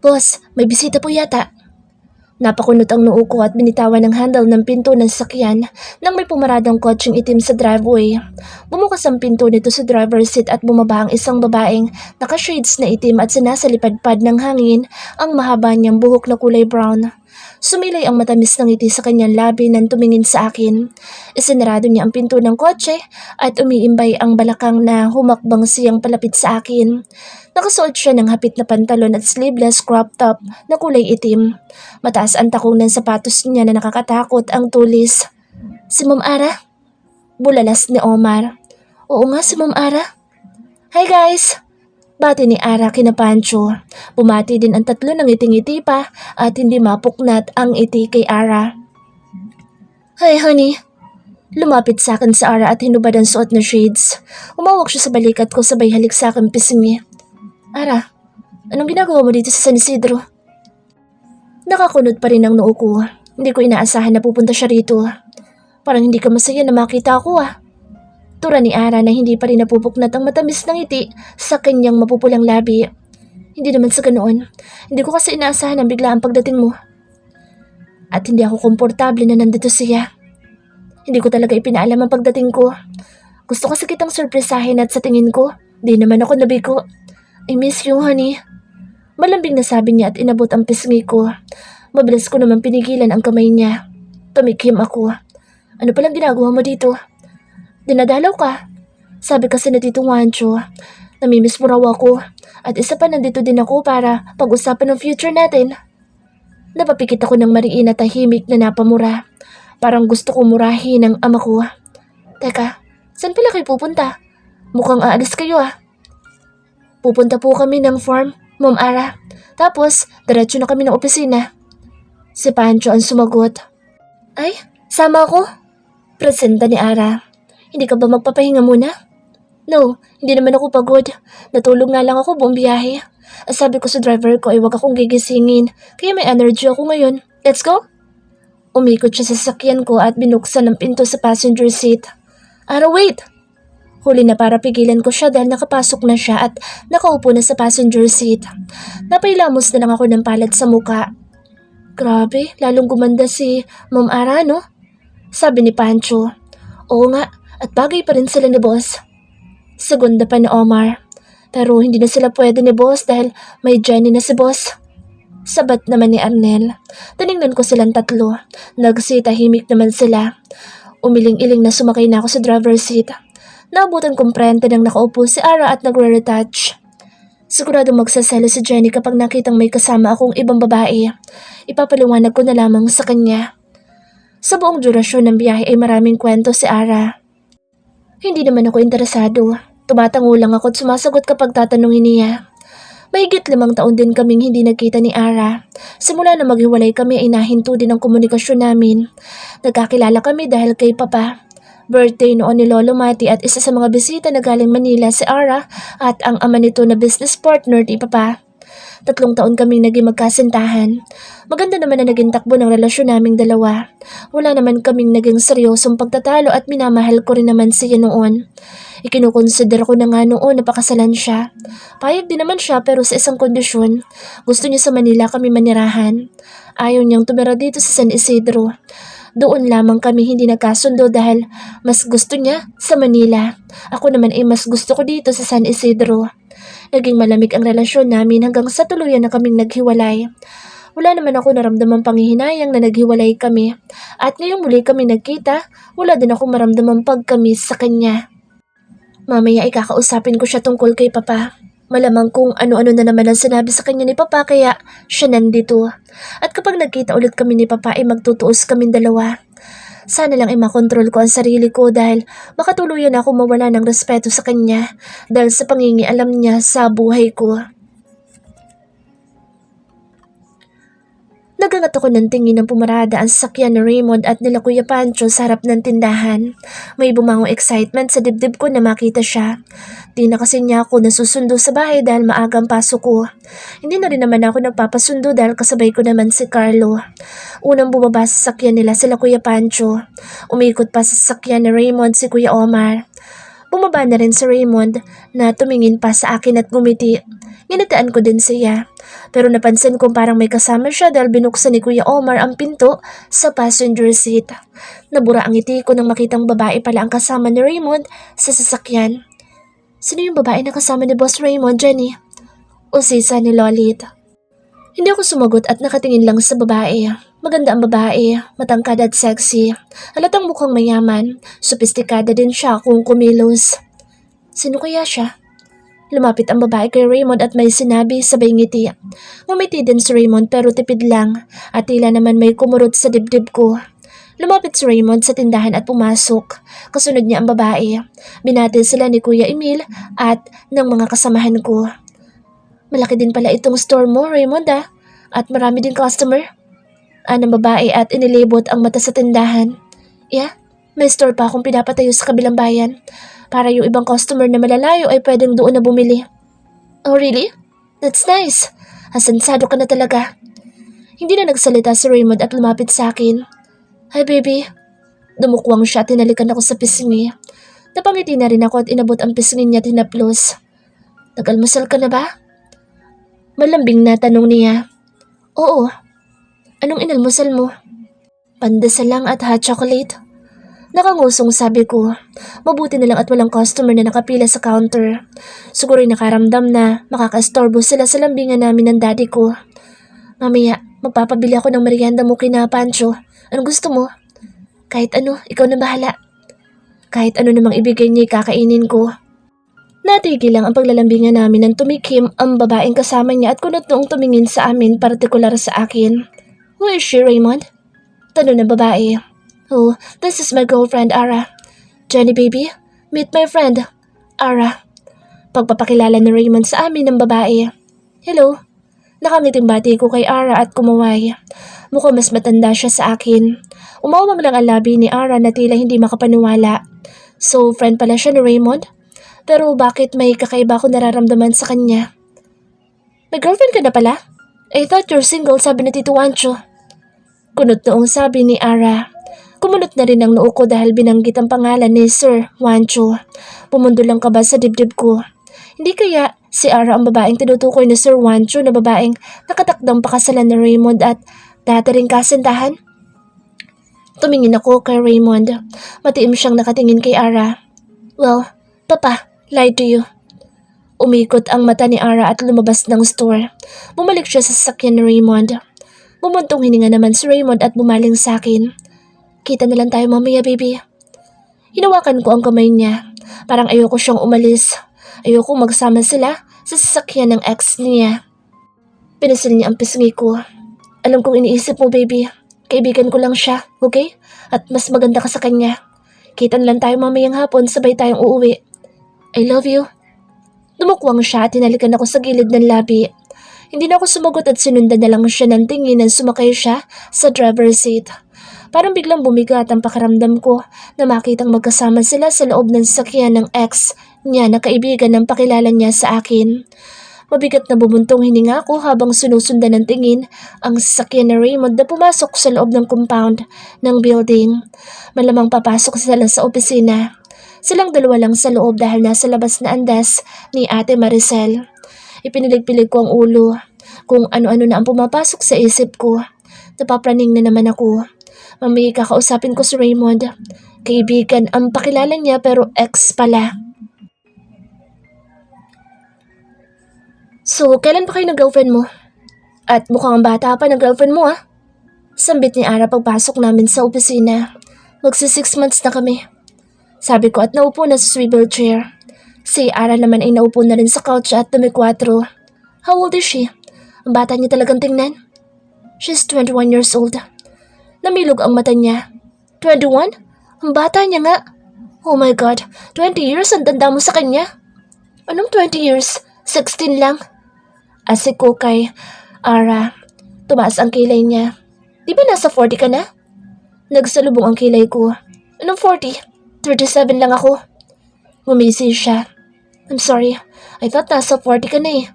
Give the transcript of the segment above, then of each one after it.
Boss, may bisita po yata. Napakunot ang noo ko at binitawan ng handle ng pinto ng sasakyan nang may pumaradang kotseng itim sa driveway. Bumukas ang pinto nito sa driver's seat at bumaba ang isang babaeng naka-shades na itim at sinasalipad-pad ng hangin ang mahaba niyang buhok na kulay brown. Sumilay ang matamis ng ngiti sa kanyang labi nang tumingin sa akin. Isinarado niya ang pinto ng kotse at umiimbay ang balakang na humakbang siyang palapit sa akin. Nakasuot siya ng hapit na pantalon at sleeveless crop top na kulay itim. Mataas ang takong ng sapatos niya na nakakatakot ang tulis. Si Ma'am Ara? Bulalas ni Omar. Oo nga, si Ma'am Ara. Hi guys! Bati ni Ara kina Pancho. Bumati din ang tatlo ng ngiti-ngiti pa at hindi mapuknat ang iti kay Ara. Hi honey. Lumapit sa akin sa Ara at hinubad ang suot na shades. Umawak siya sa balikat ko sabay halik sa akin pisngi. Ara, anong ginagawa mo dito sa San Isidro? Nakakunod pa rin ang noo ko. Hindi ko inaasahan na pupunta siya rito. Parang hindi ka masaya na makita ako Tura ni Ara na hindi pa rin napupuknat ang matamis ng ngiti sa kanyang mapupulang labi. Hindi naman sa ganoon. Hindi ko kasi inaasahan ang bigla ang pagdating mo. At hindi ako komportable na nandito siya. Hindi ko talaga ipinaalam ang pagdating ko. Gusto kasi kitang surpresahin at sa tingin ko, di naman ako nabigo. I miss you, honey. Malambing na sabi niya at inabot ang pisngi ko. Mabilis ko naman pinigilan ang kamay niya. Tumikim ako. Ano palang ginagawa mo dito? Dinadalaw ka. Sabi kasi na Tito Juancho, namimiss mo raw ako at isa pa nandito din ako para pag-usapan ng future natin. Napapikit ako ng mariin at tahimik na napamura. Parang gusto ko murahin ang ama ko. Teka, saan pala kayo pupunta? Mukhang aalis kayo Pupunta po kami ng farm, Ma'am Ara. Tapos, diretso na kami ng opisina. Si Pancho ang sumagot. Ay, sama ako? Presenta ni Ara. Hindi ka ba magpapahinga muna? No, hindi naman ako pagod. Natulog nga lang ako buong biyahe. Sabi ko sa driver ko ay wag akong gigisingin, kaya may energy ako ngayon. Let's go? Umikot siya sa sasakyan ko at binuksan ang pinto sa passenger seat. Ara, wait! Huli na para pigilan ko siya dahil nakapasok na siya at nakaupo na sa passenger seat. Napailamos na lang ako ng palad sa muka. Grabe, lalong gumanda si Ma'am Ara, no? Sabi ni Pancho. Oo nga. At bagay pa rin sila ni Boss. Segunda pa ni Omar. Pero hindi na sila pwede ni Boss dahil may Jenny na si Boss. Sabat naman ni Arnel. Tinignan ko silang tatlo. Nagsitahimik naman sila. Umiling-iling na sumakay na ako sa driver's seat. Naabutan kong prente nang nakaupo si Ara at nagre-retouch. Siguradong magsaselo si Jenny kapag nakitang may kasama akong ibang babae. Ipapaliwanag ko na lamang sa kanya. Sa buong durasyon ng biyahe ay maraming kwento si Ara. Hindi naman ako interesado. Tumatango lang ako at sumasagot kapag tatanungin niya. Mahigit 5 taon din kaming hindi nagkita ni Ara. Simula na maghiwalay kami ay nahinto din ang komunikasyon namin. Nagkakilala kami dahil kay Papa. Birthday noon ni Lolo Mati at isa sa mga bisita na galing Manila si Ara at ang ama nito na business partner ni Papa. 3 taon kaming naging magkasintahan. Maganda naman na naging takbo ng relasyon naming dalawa. Wala naman kaming naging seryosong pagtatalo at minamahal ko rin naman siya noon. Ikinukonsider ko na nga noon na pakasalan siya. Payag din naman siya pero sa isang kondisyon. Gusto niya sa Manila kami manirahan. Ayaw niyang tumira dito sa San Isidro. Doon lamang kami hindi nagkasundo dahil mas gusto niya sa Manila. Ako naman ay mas gusto ko dito sa San Isidro. Naging malamig ang relasyon namin hanggang sa tuluyan na kaming naghiwalay. Wala naman ako naramdamang panghihinayang na naghiwalay kami. At ngayong muli kami nagkita, wala din ako maramdamang pagkamis sa kanya. Mamaya ay kakausapin ko siya tungkol kay Papa. Malamang kung ano-ano na naman ang sinabi sa kanya ni Papa kaya siya nandito. At kapag nagkita ulit kami ni Papa ay magtutuos kaming dalawa. Sana lang ay makontrol ko ang sarili ko dahil makatuluyan ako mawala ng respeto sa kanya dahil sa pangingialam niya sa buhay ko. Nagangat ako ng tingin ng pumarada ang sasakyan ni Raymond at nila Kuya Pancho sa harap ng tindahan. May bumangong excitement sa dibdib ko na makita siya. Di na kasi niya ako nasusundo sa bahay dahil maagang pasok ko. Hindi na rin naman ako nagpapasundo dahil kasabay ko naman si Carlo. Unang bumaba sa sasakyan nila sila Kuya Pancho. Umikot pa sa sasakyan ni Raymond si Kuya Omar. Bumaba na rin si Raymond na tumingin pa sa akin at ngumiti. Nginataan ko din siya. Pero napansin kong parang may kasama siya dahil binuksan ni Kuya Omar ang pinto sa passenger seat. Nabura ang ngiti ko nang makitang babae pala ang kasama ni Raymond sa sasakyan. Sino yung babae na kasama ni Boss Raymond, Jenny? Usisa ni Lolit. Hindi ako sumagot at nakatingin lang sa babae. Maganda ang babae, matangkad at sexy. Halatang mukhang mayaman, sopistikada din siya kung kumilos. Sino kaya siya? Lumapit ang babae kay Raymond at may sinabi sabay ngiti. Ngumiti din si Raymond pero tipid lang at tila naman may kumurot sa dibdib ko. Lumapit si Raymond sa tindahan at pumasok. Kasunod niya ang babae. Binati sila ni Kuya Emil at ng mga kasamahan ko. Malaki din pala itong store mo, Raymond at marami din customer. Ng babae at inilibot ang mata sa tindahan. Yeah, may store pa akong pinapatayo sa kabilang bayan. Para yung ibang customer na malalayo ay pwedeng doon na bumili. Oh really? That's nice. Asansado ka na talaga. Hindi na nagsalita si Raymond at lumapit sa akin. Hi baby. Dumukwang siya at tinalikan ako sa pisngi. Napangiti na rin ako at inabot ang pisngi niya at hinaplos. Nag-almusal ka na ba? Malambing na tanong niya. Oo. Anong inalmusal mo? Pandesal lang at hot chocolate. Nakangusong sabi ko. Mabuti na lang at walang customer na nakapila sa counter. Siguro'y nakaramdam na makakastorbo sila sa lambingan namin ng daddy ko. Mamaya, magpapabili ako ng merienda mo kina Pancho. Anong gusto mo? Kahit ano, ikaw na bahala. Kahit ano namang ibigay niya kakainin ko. Natigil lang ang paglalambingan namin nang tumikim ang babaeng kasama niya at kunot noong tumingin sa amin partikular sa akin. Who is she, Raymond? Tanong ng babae. Oh, this is my girlfriend, Ara. Jenny baby, meet my friend, Ara. Pagpapakilala ni Raymond sa amin ng babae. Hello. Nakangiting bati ko kay Ara at kumaway. Mukhang mas matanda siya sa akin. Umawang lang ang labi ni Ara na tila hindi makapaniwala. So, friend pala siya ni Raymond? Pero bakit may kakaiba ko nararamdaman sa kanya? May girlfriend ka na pala? I thought you're single, sabi ni Tito Wancho. Kunot noong sabi ni Ara. Kumunot na rin ang noo ko dahil binanggit ang pangalan ni Sir Wancho. Pumundo lang kaba sa dibdib ko. Hindi kaya si Ara ang babaeng tinutukoy ni Sir Wancho na babaeng nakatakdang pakasalan ni Raymond at dati ring kasintahan? Tumingin ako kay Raymond. Matiim siyang nakatingin kay Ara. Well, Papa, lied to you. Umikot ang mata ni Ara at lumabas ng store. Bumalik siya sa sasakyan ni Raymond. Bumuntong hininga naman si Raymond at bumaling sa akin. Kita na lang tayo mamaya, baby. Hinawakan ko ang kamay niya. Parang ayoko siyang umalis. Ayoko magsama sila sa sasakyan ng ex niya. Pinasil niya ang pisngi ko. Alam kong iniisip mo, baby. Kaibigan ko lang siya, okay? At mas maganda ka sa kanya. Kita na lang tayo mamayang hapon, sabay tayong uuwi. I love you. Dumukwang siya at tinalikan ako sa gilid ng labi. Hindi na ako sumagot at sinundan na lang siya ng tingin nang sumakay siya sa driver's seat. Parang biglang bumigat ang pakiramdam ko na makitang magkasama sila sa loob ng sasakyan ng ex niya na kaibigan ng pakilala niya sa akin. Mabigat na bumuntong hininga ko habang sinusundan ng tingin ang sasakyan na Raymond na pumasok sa loob ng compound ng building. Malamang papasok sila sa opisina. Silang dalawa lang sa loob dahil nasa labas na andas ni Ate Maricel. Ipinilig-pilig ko ang ulo kung ano-ano na ang pumapasok sa isip ko. Napapraning na naman ako. Mamaya kakausapin ko si Raymond. Kaibigan ang pakilala niya pero ex pala. So, kailan pa kayo nag-girlfriend mo? At mukhang ang bata pa ng girlfriend mo Sambit ni Ara pagpasok namin sa opisina. Magsi 6 months na kami. Sabi ko at naupo na sa swivel chair. Si Ara naman ay naupo na rin sa couch at tumikwatro. How old is she? Ang bata niya talagang tingnan. She's 21 years old. Namilog ang mata niya. 21? Ang bata niya nga. Oh my God, 20 years ang tanda mo sa kanya. Anong 20 years? 16 lang. Asik ko kay Ara. Tumaas ang kilay niya. Di ba nasa 40 ka na? Nagsalubong ang kilay ko. Anong 40? 37 lang ako. Ngumisi siya. I'm sorry. I thought nasa 40 ka na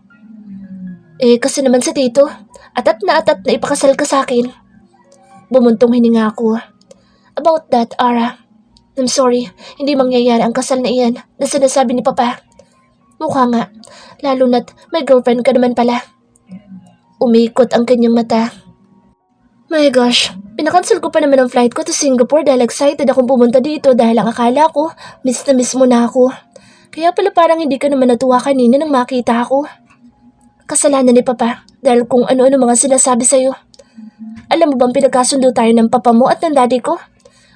kasi naman sa tito. Atat na ipakasal ka sa akin. Bumuntong hininga ako. About that, Ara. I'm sorry. Hindi mangyayari ang kasal na iyan na sinasabi ni Papa. Mukha nga, lalo na't may girlfriend ka naman pala. Umikot ang kanyang mata. My gosh, pinakancel ko pa naman ang flight ko to Singapore dahil excited akong pumunta dito dahil ang akala ko, miss na miss mo na ako. Kaya pala parang hindi ka naman natuwa kanina nang makita ako. Kasalanan ni Papa dahil kung ano-ano mga sinasabi sa'yo. Alam mo bang pinagkasundo tayo ng papa mo at ng daddy ko?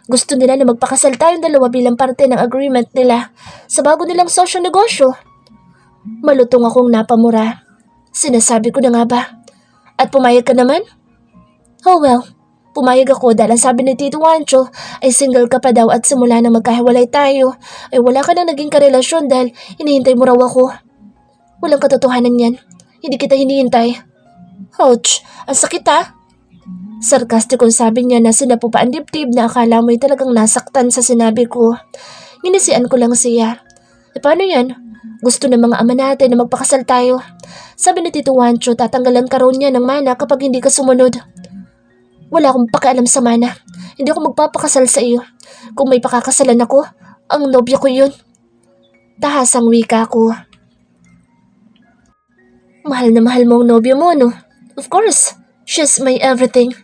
Gusto nila na magpakasal tayong dalawa bilang parte ng agreement nila sa bago nilang sosyo negosyo. Malutong akong napamura. Sinasabi ko na nga ba? At pumayag ka naman? Oh well, pumayag ako dahil ang sabi ni Tito Wancho ay single ka pa daw at simula nang magkahiwalay tayo ay wala ka nang naging karelasyon dahil hinihintay mo raw ako. Walang katotohanan yan. Hindi kita hinihintay. Ouch, ang sakit ha? Sarkastikong sabi niya na sinapo pa ang dibdib na akala mo'y talagang nasaktan sa sinabi ko. Nginisian ko lang siya. E paano yan? Gusto ng mga ama natin na magpakasal tayo. Sabi ni Tito Wancho, tatanggalan ka raw niya ng mana kapag hindi ka sumunod. Wala akong pakialam sa mana. Hindi ako magpapakasal sa iyo. Kung may pakakasalan ako, ang nobya ko yun. Tahasang wika ko. Mahal na mahal mo ang nobya mo, no? Of course, she's my everything.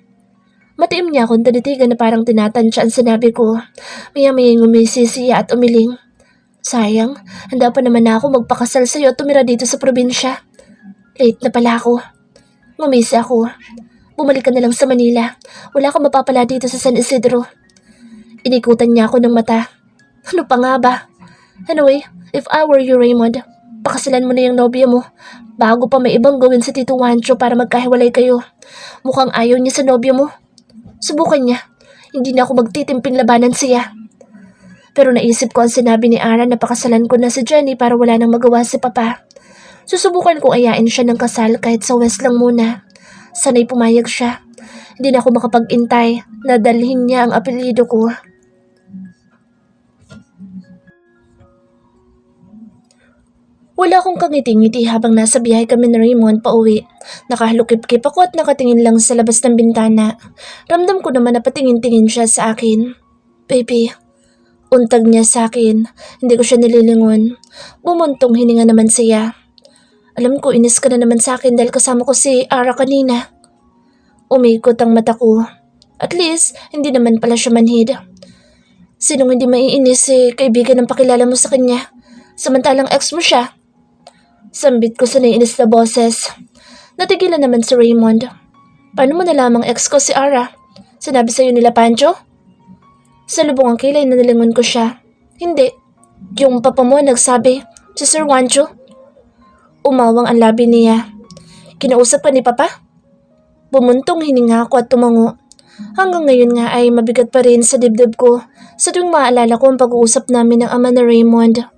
Matiim niya akong tinitigan na parang tinatansya ang sinabi ko. Maya-maya ngumisi siya at umiling. Sayang, handa pa naman na ako magpakasal sa iyo at tumira dito sa probinsya. Late na pala ako. Ngumisi ako. Bumalik ka na lang sa Manila. Wala kang mapapala dito sa San Isidro. Inikutan niya ako ng mata. Ano pa nga ba? Anyway, if I were you, Raymond, pakasalan mo na yung nobya mo bago pa may ibang gawin sa Tito Wancho para magkahiwalay kayo. Mukhang ayaw niya sa nobya mo. Subukan niya. Hindi na ako magtitimping labanan siya. Pero naisip ko ang sinabi ni Ara na pakasalan ko na si Jenny para wala nang magawa si Papa. Susubukan kong ayain siya ng kasal kahit sa West lang muna. Sana'y pumayag siya. Hindi na ako makapag-intay na dalhin niya ang apelyido ko. Wala akong kangiti-ngiti habang nasa biyahe kami ni Raymond pauwi. Nakahalukip-kip ako at nakatingin lang sa labas ng bintana. Ramdam ko naman na patingin-tingin siya sa akin. Baby, untag niya sa akin. Hindi ko siya nililingon. Bumuntong hininga naman siya. Alam ko, inis ka na naman sa akin dahil kasama ko si Ara kanina. Umikot ang mata ko. At least, hindi naman pala siya manhid. Sinong hindi maiinis kaibigan ng pakilala mo sa kanya? Samantalang ex mo siya. Sambit ko sa naiinis na boses. Natigilan naman si Raymond. Paano mo nalamang ex ko si Ara? Sinabi sa'yo nila Pancho? Sa lubong ang kilay na nilingon ko siya. Hindi. Yung papa mo nagsabi, si Sir Wancho. Umawang ang labi niya. Kinausap ka ni Papa? Bumuntong hininga ako at tumango. Hanggang ngayon nga ay mabigat pa rin sa dibdib ko sa tuwing maaalala ko ang pag-uusap namin ng ama na Raymond.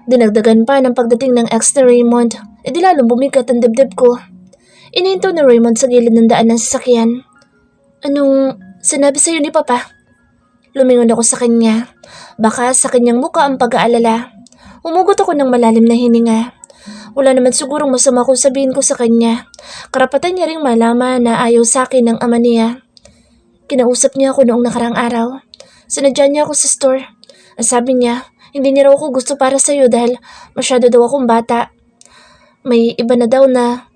Dinagdagan pa ng pagdating ng ex na Raymond, edi lalong bumigat ang dibdib ko. Inihinto ni Raymond sa gilid ng daan ng sasakyan. Anong sinabi sa'yo ni Papa? Lumingon ako sa kanya. Baka sa kanyang muka ang pag-aalala. Umugot ako ng malalim na hininga. Wala naman sigurong masama kung sabihin ko sa kanya. Karapatan niya ring malaman na ayaw sa akin ng ama niya. Kinausap niya ako noong nakarang araw. Sinadya niya ako sa store. Ang sabi niya, hindi niya raw ako gusto para sa'yo dahil masyado daw akong bata. May iba na daw na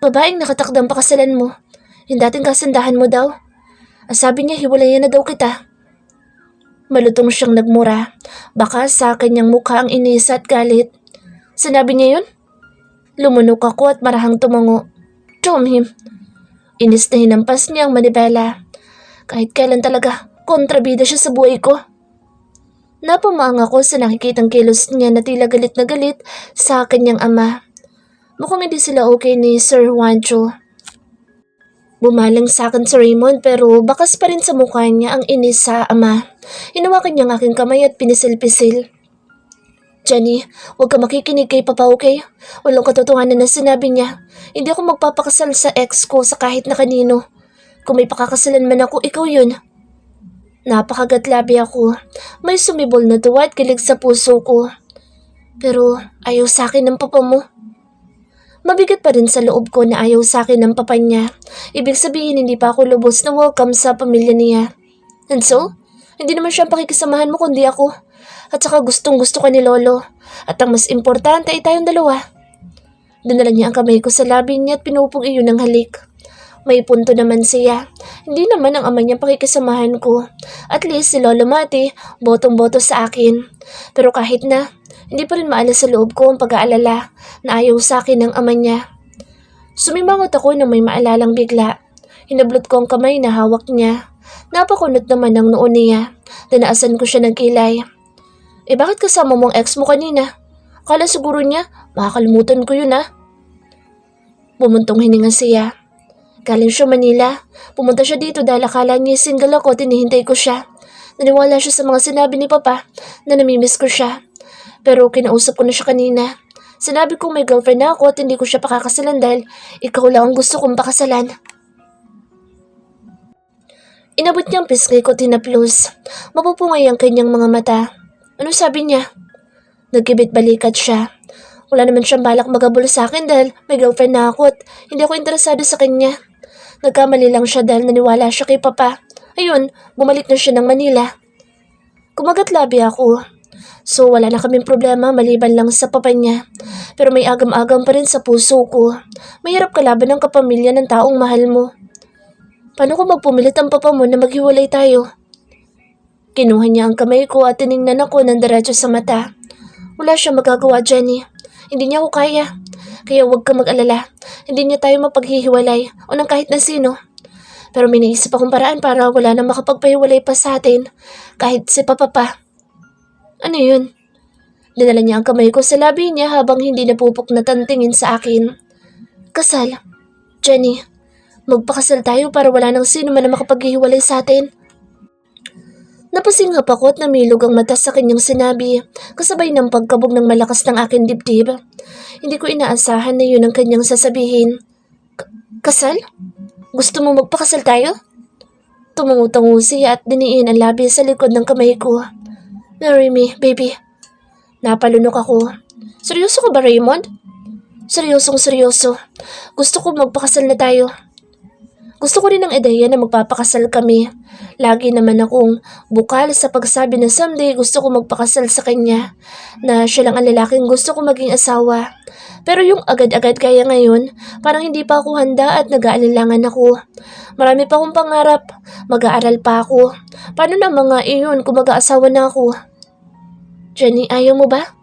babaeng nakatakdang pakasalan mo. Yung dating kasandahan mo daw. Ang sabi niya, hiwalayan na daw kita. Malutong siyang nagmura. Baka sa kanyang mukha ang inis at galit. Sinabi niya yun? Lumunok ako at marahang tumango. Chomhim. Inis na hinampas niya ang manibela. Kahit kailan talaga, kontrabida siya sa buhay ko. Napamang ako sa nakikitang kilos niya na tila galit na galit sa kanyang ama. Mukhang hindi sila okay ni Sir Wancho. Bumalang sa akin si Raymond pero bakas pa rin sa mukha niya ang inis sa ama. Hinawakan niya ang aking kamay at pinisil-pisil. Jenny, huwag ka makikinig kay Papa, okay? Walang katotohanan na sinabi niya. Hindi ako magpapakasal sa ex ko sa kahit na kanino. Kung may pakakasalan man ako, ikaw yun. Napakagatlabi ako. May sumibol na tuwa at kilig sa puso ko. Pero ayaw sa akin ng papa mo. Mabigat pa rin sa loob ko na ayaw sa akin ng papa niya. Ibig sabihin hindi pa ako lubos na welcome sa pamilya niya. And so, hindi naman siya pakikisamahan mo kundi ako. At saka gustong gusto ka ni Lolo. At ang mas importante ay tayong dalawa. Dinala niya ang kamay ko sa labi niya at pinupog iyon ng halik. May punto naman siya. Hindi naman ang ama niyang pakikisamahan ko. At least si Lolo Mati, botong-boto sa akin. Pero kahit na, hindi pa rin maalas sa loob ko ang pag-aalala na ayaw sa akin ng ama niya. Sumimangot ako nang may maalalang bigla. Hinablot ko ang kamay na hawak niya. Napakunot naman ang noon niya. Danaasan ko siya ng kilay. Bakit kasama mo ang ex mo kanina? Akala siguro niya, makakalimutan ko yun Bumuntong hininga siya. Galing siya Manila. Pumunta siya dito dahil akala niya single ako at hinihintay ko siya. Naniwala siya sa mga sinabi ni Papa na namimiss ko siya. Pero kinausap ko na siya kanina. Sinabi kong may girlfriend na ako at hindi ko siya pakakasalan dahil ikaw lang ang gusto kong pakasalan. Inabot niyang pisngi ko tinaplos. Mapupungay ang kanyang mga mata. Ano sabi niya? Nagkibit balikat siya. Wala naman siyang balak magabol sa akin dahil may girlfriend na ako at hindi ako interesado sa kanya. Nagkamali lang siya dahil naniwala siya kay Papa. Ayun, bumalik na siya ng Manila. Kumagat labi ako. So wala na kaming problema maliban lang sa papa niya. Pero may agam-agam pa rin sa puso ko. Mahirap kalaban ng kapamilya ng taong mahal mo. Paano kung magpumilit ang papa mo na maghiwalay tayo? Kinuha niya ang kamay ko at tiningnan ako ng diretso sa mata. Wala siya magagawa, Jenny. Hindi niya ako kaya. Kaya huwag ka mag-alala. Hindi niya tayo mapaghihiwalay o ng kahit na sino. Pero may naisip akong paraan para wala nang makapagpahiwalay pa sa atin. Kahit si Papa pa. Ano yun? Dinala niya ang kamay ko sa labi niya habang hindi napupuknatan tingin sa akin. Kasal. Jenny, magpakasal tayo para wala nang sino man na makapaghihiwalay sa atin. Napasinghap ako at namilog ang mata sa kanyang sinabi, kasabay ng pagkabog ng malakas ng aking dibdib. Hindi ko inaasahan na yun ang kanyang sasabihin. Kasal? Gusto mo magpakasal tayo? Tumungo-tungo siya at diniin ang labi sa likod ng kamay ko. Marry me, baby. Napalunok ako. Seryoso ka ba, Raymond? Seryosong seryoso. Gusto ko magpakasal na tayo. Gusto ko rin ang ideya na magpapakasal kami. Lagi naman akong bukal sa pagsabi na someday gusto ko magpakasal sa kanya. Na siya lang ang lalaking gusto ko maging asawa. Pero yung agad-agad kaya ngayon, parang hindi pa ako handa at nag-aalinlangan ako. Marami pa akong pangarap. Mag-aaral pa ako. Paano na mga iyon kung mag-aasawa na ako? Jenny, ayaw mo ba?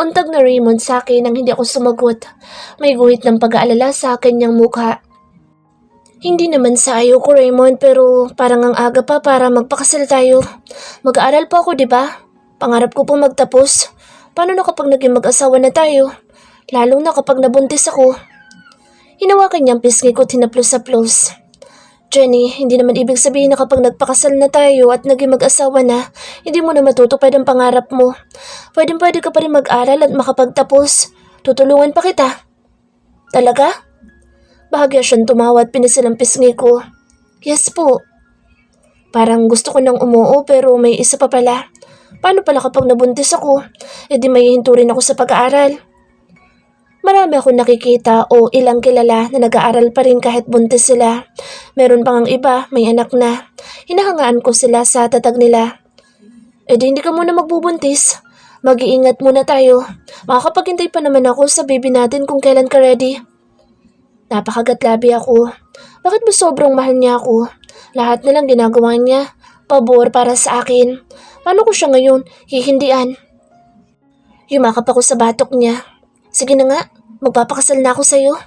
Untag na Raymond sa akin nang hindi ako sumagot. May guhit ng pag-aalala sa kanyang mukha. Hindi naman sa ayaw ko, Raymond, pero parang ang aga pa para magpakasal tayo. Mag-aaral pa ako, di ba? Pangarap ko pong magtapos. Paano na kapag naging mag-asawa na tayo? Lalo na kapag nabuntis ako. Hinawakan niyang pisngi ko tinaplos-saplos. Jenny, hindi naman ibig sabihin na kapag nagpakasal na tayo at naging mag-asawa na, hindi mo na matutupad ang pangarap mo. Pwede ka pa rin mag-aral at makapagtapos. Tutulungan pa kita. Talaga? Bahagya siyang tumawa at pinisil ang pisngi ko. Yes po. Parang gusto ko nang umuo pero may isa pa pala. Paano pala kapag nabuntis ako? Di may hinto rin ako sa pag-aaral. Marami akong nakikita o ilang kilala na nag-aaral pa rin kahit buntis sila. Meron pang ang iba, may anak na. Hinahangaan ko sila sa tatag nila. Di hindi ka muna magbubuntis. Mag-iingat muna tayo. Makakapaghintay pa naman ako sa baby natin kung kailan ka ready. Napakagatlabi ako. Bakit ba sobrang mahal niya ako? Lahat na lang ginagawa niya. Pabor para sa akin. Paano ko siya ngayon hihindian? Yumakap ako sa batok niya. Sige na nga, magpapakasal na ako sa'yo.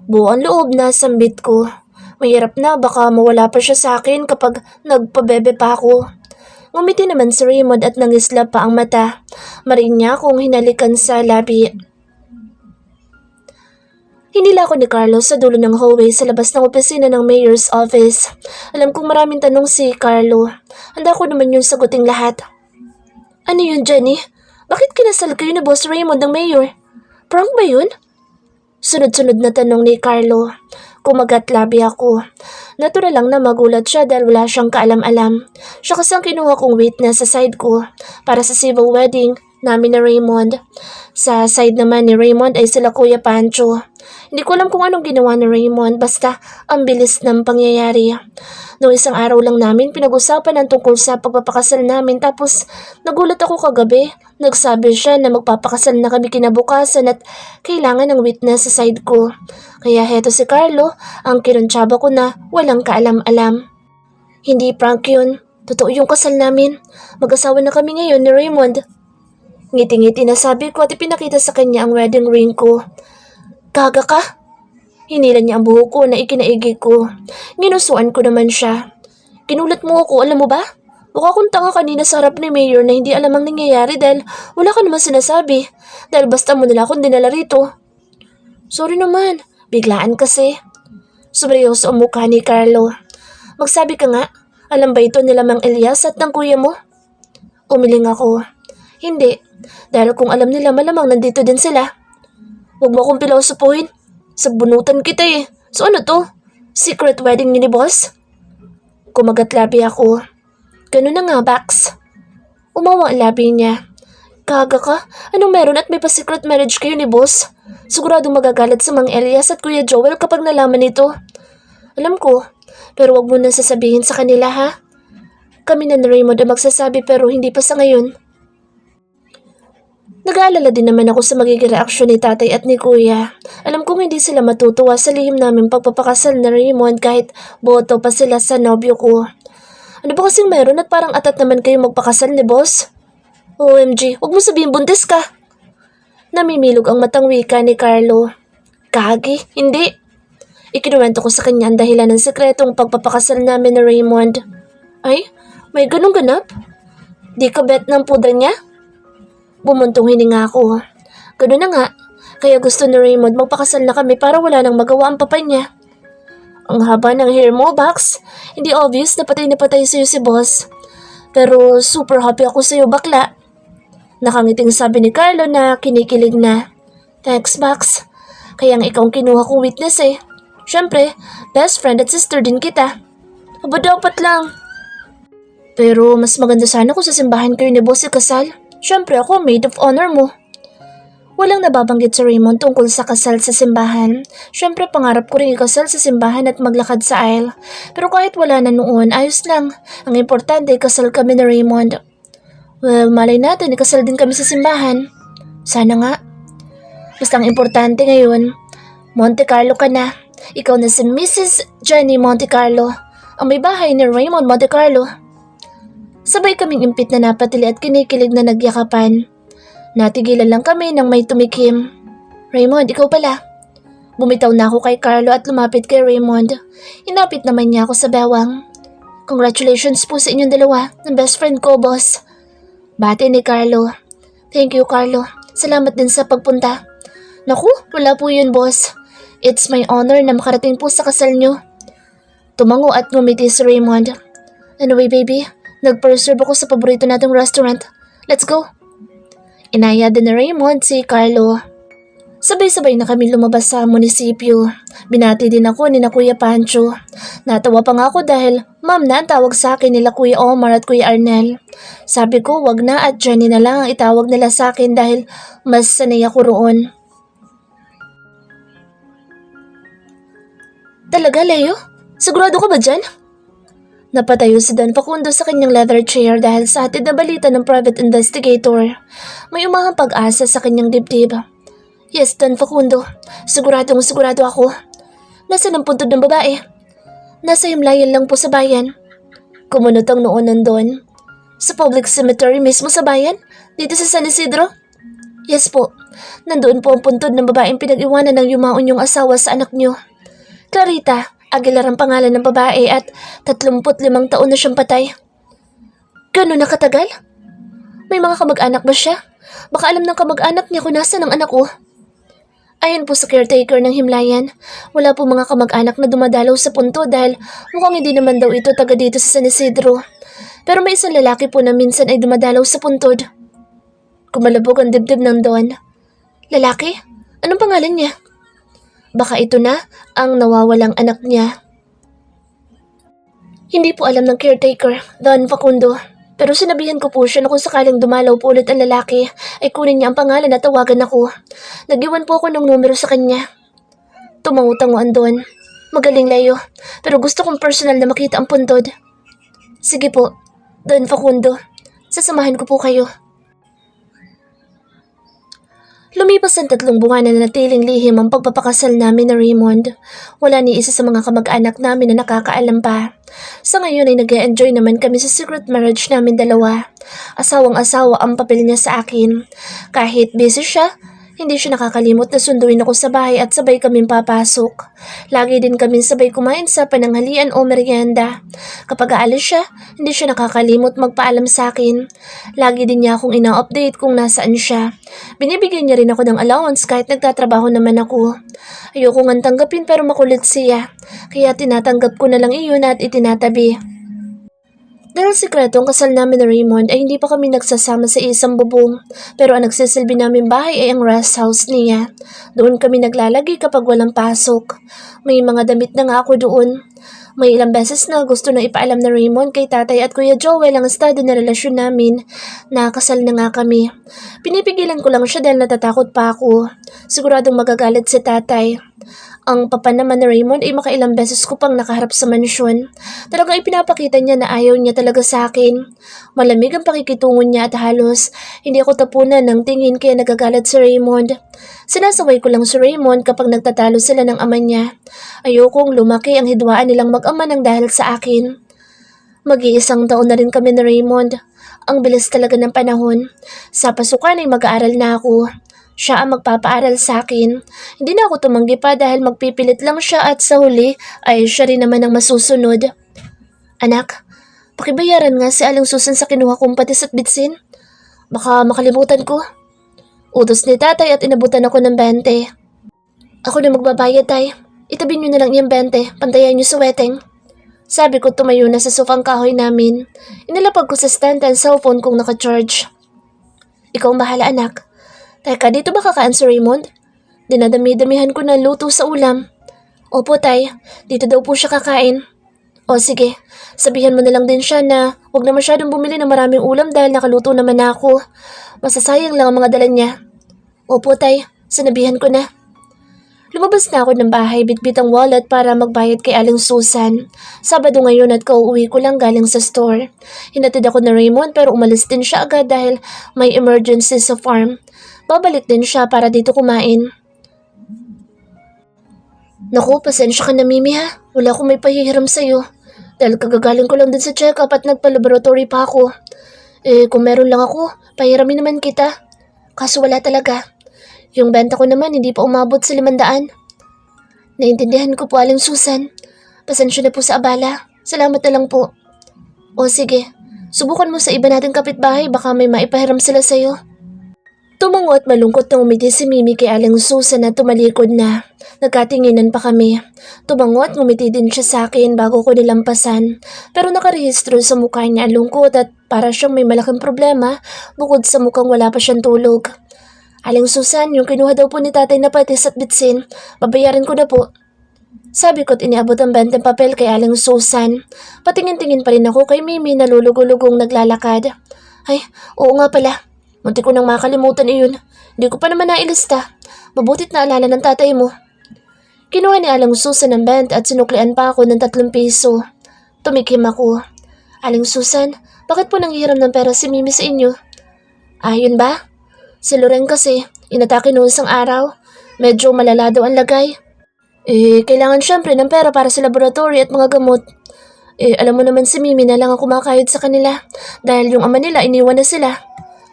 Buo ang loob na sambit ko. Mahirap na, baka mawala pa siya sa akin kapag nagpabebe pa ako. Ngumiti naman si Raymond at nangisla pa ang mata. Mariin niya akong hinalikan sa labi. Hinila ako ni Carlos sa dulo ng hallway sa labas ng opisina ng mayor's office. Alam kong maraming tanong si Carlo. Handa ko naman yun saguting lahat. Ano yun, Jenny? Bakit kinasal kayo ni Boss Raymond ng mayor? Prank ba yun? Sunod-sunod na tanong ni Carlo. Kumagat labi ako. Natural lang na magulat siya dahil wala siyang kaalam-alam. Siya kasi ang kinuha kong witness sa side ko para sa civil wedding namin ni Raymond. Sa side naman ni Raymond ay sila Kuya Pancho. Hindi ko alam kung anong ginawa ni Raymond, basta ang bilis ng pangyayari. Noong isang araw lang namin pinag-usapan ang tungkol sa pagpapakasal namin, tapos nagulat ako kagabi. Nagsabi siya na magpapakasal na kami kinabukasan at kailangan ng witness sa side ko. Kaya heto si Carlo, ang kinuntsaba ko na walang kaalam-alam. Hindi prank yun. Totoo yung kasal namin. Mag-asawa na kami ngayon ni Raymond. Ngiti-ngiti na sabi ko at ipinakita sa kanya ang wedding ring ko. Gaga ka? Hinila niya ang buhok ko na ikinaigi ko. Ginusuan ko naman siya. Kinulat mo ako, alam mo ba? Mukha akong tanga kanina sa harap ni Mayor na hindi alam ang nangyayari dahil wala ka naman sinasabi. Dahil basta mo nila akong dinala rito. Sorry naman, biglaan kasi. Sumeryoso ang mukha ni Carlo. Magsabi ka nga, alam ba ito nila Mang Elias at ng kuya mo? Umiling ako. Hindi, dahil kung alam nila malamang nandito din sila. Huwag mo akong pilosopuhin. Sabunutan kita eh. So ano to? Secret wedding ni boss? Kumagat labi ako. Ganun na nga, Bax. Umawa ang labi niya. Kaga ka? Anong meron at may pa-secret marriage kayo ni boss? Siguradong magagalit sa Mang Elias at Kuya Joel kapag nalaman nito. Alam ko, pero wag mo na sasabihin sa kanila ha? Kami na ni Raymond ang magsasabi pero hindi pa sa ngayon. Nag-aalala din naman ako sa magiging reaksyon ni tatay at ni kuya. Alam kong hindi sila matutuwa sa lihim namin pagpapakasal na Raymond kahit boto pa sila sa nobyo ko. Ano ba kasing meron at parang atat naman kayo magpakasal ni boss? OMG, huwag mo sabihin buntis ka. Namimilog ang matang wika ni Carlo. Kagi, hindi. Ikinuwento ko sa kanya ang dahilan ng sekretong pagpapakasal namin ni Raymond. Ay, may ganong ganap? Di ka bet ng pudra niya? Bumuntong hininga ako. Gano'n na nga, kaya gusto ni Raymond magpakasal na kami para wala nang magawa ang papa niya. Ang haba ng hair mo, Bax. Hindi obvious na patay sa'yo si boss. Pero super happy ako sa'yo, bakla. Nakangiting sabi ni Carlo na kinikilig na. Thanks, Bax. Kaya nga ikaw ang kinuha kong witness eh. Siyempre, best friend at sister din kita. Aba dapat lang. Pero mas maganda sana kung sa simbahan kayo ni boss ikasal. Siyempre ako maid of honor mo. Walang nababanggit si Raymond tungkol sa kasal sa simbahan. Siyempre pangarap ko rin ikasal sa simbahan at maglakad sa aisle. Pero kahit wala na noon, ayos lang. Ang importante, kasal kami ni Raymond. Well, malay natin, ikasal din kami sa simbahan. Sana nga. Basta ang importante ngayon, Monte Carlo ka na. Ikaw na si Mrs. Jenny Monte Carlo. Ang may bahay ni Raymond Monte Carlo. Sabay kaming impit na napatili at kinikilig na nagyakapan. Natigilan lang kami nang may tumikim. Raymond, ikaw pala. Bumitaw na ako kay Carlo at lumapit kay Raymond. Inapit naman niya ako sa bewang. Congratulations po sa inyong dalawa, ng best friend ko, boss. Bati ni Carlo. Thank you, Carlo. Salamat din sa pagpunta. Naku, wala po yun, boss. It's my honor na makarating po sa kasal nyo. Tumango at ngumiti si Raymond. Anyway, baby, nag-preserve ako sa paborito nating restaurant. Let's go. Inaya din ni Raymond si Carlo. Sabay-sabay na kami lumabas sa munisipyo. Binati din ako ni na Kuya Pancho. Natawa pa nga ako dahil ma'am na ang tawag sa akin nila Kuya Omar at Kuya Arnel. Sabi ko wag na at Jenny na lang ang itawag nila sa akin dahil mas sanay ako roon. Talaga, Leo? Sigurado ka ba dyan? Napatayo si Don Facundo sa kanyang leather chair dahil sa hatid na balita ng private investigator. May umahang pag-asa sa kanyang dibdib. Yes, Don Facundo. Sigurado ako. Nasaan ang puntod ng babae? Nasa himlayan lang po sa bayan. Kumunot ang noon ng Don. Sa public cemetery mismo sa bayan? Dito sa San Isidro? Yes po. Nandoon po ang puntod ng babaeng pinag-iwanan ng yumaon yung asawa sa anak niyo. Clarita Aguilar ang pangalan ng babae at 35 taon na siyang patay. Gano'n na katagal? May mga kamag-anak ba siya? Baka alam ng kamag-anak niya kung nasaan ang anak ko. Ayon po sa caretaker ng himlayan, wala po mga kamag-anak na dumadalaw sa punto dahil mukhang hindi naman daw ito taga dito sa San Isidro. Pero may isang lalaki po na minsan ay dumadalaw sa puntod. Kumalabog ang dibdib ng Don. Lalaki? Anong pangalan niya? Baka ito na ang nawawalang anak niya. Hindi po alam ng caretaker, Don Facundo. Pero sinabihan ko po siya na kung sakaling dumalaw po ulit ang lalaki, ay kunin niya ang pangalan at tawagan ako. Nag-iwan po ako ng numero sa kanya. Tumango-tanguan doon. Magaling, Leo. Pero gusto kong personal na makita ang puntod. Sige po, Don Facundo. Sasamahan ko po kayo. Lumipas ang 3 buwan na nanatiling lihim ang pagpapakasal namin na Raymond. Wala ni isa sa mga kamag-anak namin na nakakaalam pa. Sa ngayon ay nag-e-enjoy naman kami sa secret marriage namin dalawa. Asawang-asawa ang papel niya sa akin. Kahit busy siya, hindi siya nakakalimot na sunduin ako sa bahay at sabay kaming papasok. Lagi din kaming sabay kumain sa pananghalian o merienda. Kapag aalis siya, hindi siya nakakalimot magpaalam sa akin. Lagi din niya akong ina-update kung nasaan siya. Binibigyan niya rin ako ng allowance kahit nagtatrabaho naman ako. Ayoko ngang tanggapin pero makulit siya. Kaya tinatanggap ko na lang iyon at itinatabi. Dahil sikreto ang kasal namin ni Raymond ay hindi pa kami nagsasama sa isang bubong. Pero ang nagsisilbi namin bahay ay ang rest house niya. Doon kami naglalagi kapag walang pasok. May mga damit na nga ako doon. May ilang beses na gusto na ipaalam na Raymond kay tatay at kuya Joel ang estado na relasyon namin. Nakasal na nga kami. Pinipigilan ko lang siya dahil natatakot pa ako. Siguradong magagalit si tatay. Ang papa naman ni Raymond ay makailang beses ko pang nakaharap sa mansyon. Talagang ipinapakita niya na ayaw niya talaga sa akin. Malamig ang pakikitungo niya at halos hindi ako tapunan ng tingin kaya nagagalit si Raymond. Sinasaway ko lang si Raymond kapag nagtatalo sila ng ama niya. Ayokong lumaki ang hidwaan nilang mag-ama ng dahil sa akin. Mag-iisang taon na rin kami ni Raymond. Ang bilis talaga ng panahon. Sa pasukan ay mag-aaral na ako. Siya ang magpapaaral sa akin. Hindi na ako tumanggi pa dahil magpipilit lang siya at sa huli ay siya rin naman ang masusunod. Anak, pakibayaran nga si Aling Susan sa kinuha kong patis at bitsin. Baka makalimutan ko. Utos ni tatay at inabutan ako ng 20. Ako na magbabayad, tay. Itabi niyo na lang yung 20, pantayan niyo sa weteng. Sabi ko tumayo na sa sofang kahoy namin. Inilapag ko sa stand ang cellphone kong naka-charge. Ikaw ang bahala, anak. Teka, dito ba kakaan si Raymond? Dinadami-damihan ko na luto sa ulam. Opo, tay. Dito daw po siya kakain. O sige, sabihan mo na lang din siya na huwag na masyadong bumili ng maraming ulam dahil nakaluto naman ako. Masasayang lang ang mga dala niya. Opo, tay. Sinabihan ko na. Lumabas na ako ng bahay, bitbit ang wallet para magbayad kay Aling Susan. Sabado ngayon at kauuwi ko lang galing sa store. Hinatid ako na Raymond pero umalis din siya agad dahil may emergency sa farm. Babalik din siya para dito kumain. Naku, pasensya ka na Mimi ha. Wala akong may pahihiram sa'yo. Dahil kagagaling ko lang din sa check-up at nagpa-laboratory pa ako. Kung meron lang ako, pahiramin naman kita. Kaso wala talaga. Yung benta ko naman hindi pa umabot sa 500. Naintindihan ko po Aling Susan. Pasensya na po sa abala. Salamat na lang po. O sige, subukan mo sa iba nating kapitbahay baka may maipahiram sila sa'yo. Tumango at malungkot na umiti si Mimi kay Aling Susan na tumalikod na. Nagkatinginan pa kami. Tumango at ngumiti din siya sa akin bago ko nilampasan. Pero nakarehistro sa mukha niya ang lungkot at para siyang may malaking problema bukod sa mukhang wala pa siyang tulog. Aling Susan, yung kinuha daw po ni tatay na patis at bitsin, babayaran ko na po. Sabi ko't iniabot ang 20 papel kay Aling Susan. Patingin-tingin pa rin ako kay Mimi na lulugulugong naglalakad. Ay, oo nga pala. Munti ko nang makalimutan iyon. Hindi ko pa naman nailista. Mabutit na alala ng tatay mo. Kinuha ni Aling Susan ng 20 at sinuklian pa ako ng 3 piso. Tumikim ako. Aling Susan, bakit po nanghihiram ng pera si Mimi sa inyo? Yun ba? Si Loren kasi, inatake noong isang araw. Medyo malala daw ang lagay. Kailangan syempre ng pera para sa laboratory at mga gamot. Alam mo naman si Mimi na lang ang kumakayod sa kanila dahil yung ama nila iniwan na sila.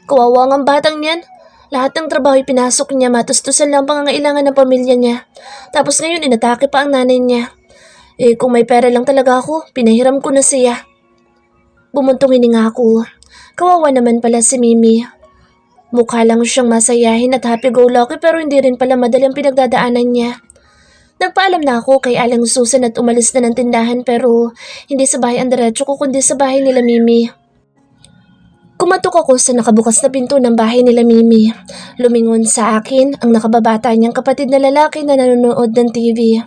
Kawawa ang batang niyan. Lahat ng trabaho pinasok niya, matustusan lang pangangailangan ng pamilya niya. Tapos ngayon inatake pa ang nanay niya. Kung may pera lang talaga ako, pinahiram ko na siya. Bumuntong hininga ako. Kawawa naman pala si Mimi. Mukha lang siyang masayahin at happy-go-lucky pero hindi rin pala madali ang pinagdadaanan niya. Nagpaalam na ako kay Aling Susan at umalis na ng tindahan pero hindi sa bahay ang diretso ko kundi sa bahay nila Mimi. Kumatok ako sa nakabukas na pinto ng bahay nila Mimi. Lumingon sa akin ang nakababata niyang kapatid na lalaki na nanonood ng TV.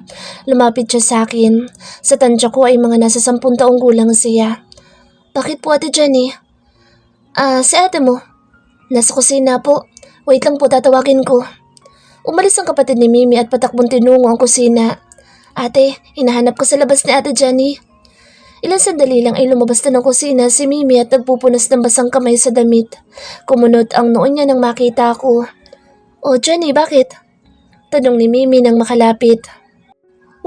Lumapit siya sa akin. Sa tansya ko ay mga nasa 10 taong gulang siya. Bakit po Ate Jenny? Si ate mo. Nasa kusina po. Wait lang po, tatawagin ko. Umalis ang kapatid ni Mimi at patakbong tinungo ang kusina. Ate, hinahanap ko sa labas ni Ate Jenny. Ilang sandali lang ay lumabas na ng kusina si Mimi at nagpupunas ng basang kamay sa damit. Kumunot ang noon niya nang makita ko. Oh Jenny, bakit? Tanong ni Mimi nang makalapit.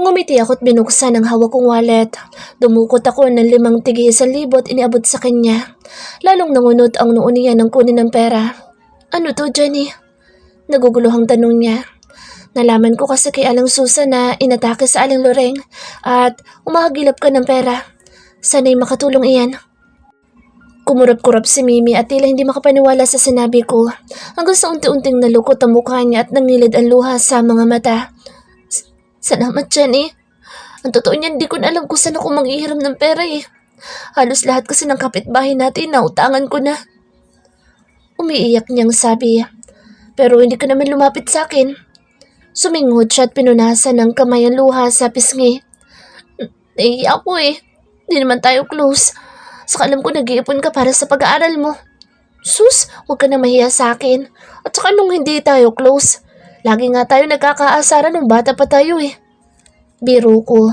Ngumiti ako at binuksan ang hawak kong wallet. Dumukot ako ng 5 tigi 1,000 at iniabot sa kanya. Lalong nangunot ang noon niya nang kunin ng pera. Ano to, Jenny? Naguguluhang tanong niya. Nalaman ko kasi kay Aling Susan na inatake sa Aling Loreng at umahagilap ka ng pera. Sana'y makatulong iyan. Kumurap-kurap si Mimi at tila hindi makapaniwala sa sinabi ko. Hanggang sa unti-unting nalukot ang mukha niya at nangilid ang luha sa mga mata. Salamat, Jenny. Ang totoo niyan, di ko na alam kung saan ako manghihiram ng pera eh. Halos lahat kasi ng kapitbahay natin nautangan ko na. Umiiyak niyang sabi. Pero hindi ka naman lumapit sa akin. Suminghod siya at pinunasan ng kamay ang luha sa pisngi. Naiiyak ako eh. Di naman tayo close. Saka alam ko nag-iipon ka para sa pag-aaral mo. Sus, huwag ka na mahiya sa akin. At saka nung hindi tayo close, lagi nga tayo nagkakaasaran nung bata pa tayo eh. Biro ko.